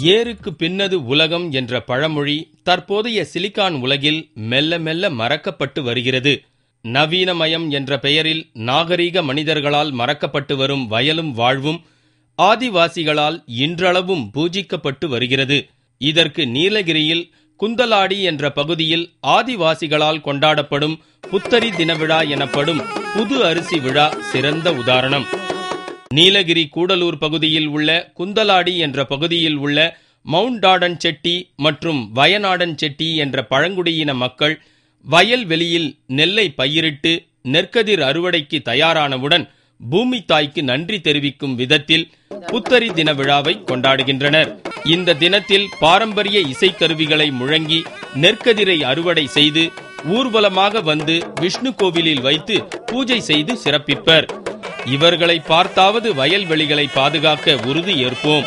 ஏருக்கு பின்னது உலகம் என்ற பழமொழி தற்போதைய சிலிகான் உலகில் மெல்ல மெல்ல மறக்கப்பட்டு வருகிறது. நவீனமயம் என்ற பெயரில் நாகரீக மனிதர்களால் மறக்கப்பட்டு வரும் வயலும் வாழ்வும் ஆதிவாசிகளால் இன்றளவும் பூஜிக்கப்பட்டு வருகிறது. இதற்கு நீலகிரியில் குந்தலாடி என்ற பகுதியில் ஆதிவாசிகளால் கொண்டாடப்படும் புத்தரி தினவிழா எனப்படும் புது அரிசி விழா சிறந்த உதாரணம். நீலகிரி கூடலூர் பகுதியில் உள்ள குந்தலாடி என்ற பகுதியில் உள்ள மவுண்ட் டாடன் செட்டி மற்றும் வயநாடன் செட்டி என்ற பழங்குடியின மக்கள் வயல்வெளியில் நெல்லை பயிரிட்டு நெற்கதிர் அறுவடைக்கு தயாரானவுடன் பூமி தாய்க்கு நன்றி தெரிவிக்கும் விதத்தில் புத்தரி தின விழாவை கொண்டாடுகின்றனர். இந்த தினத்தில் பாரம்பரிய இசைக்கருவிகளை முழங்கி நெற்கதிரை அறுவடை செய்து ஊர்வலமாக வந்து விஷ்ணு கோவிலில் வைத்து பூஜை செய்து சிறப்பிப்பர். இவர்களை பார்த்தாவது வயல்வெளிகளை பாதுகாக்க உறுதி ஏற்போம்.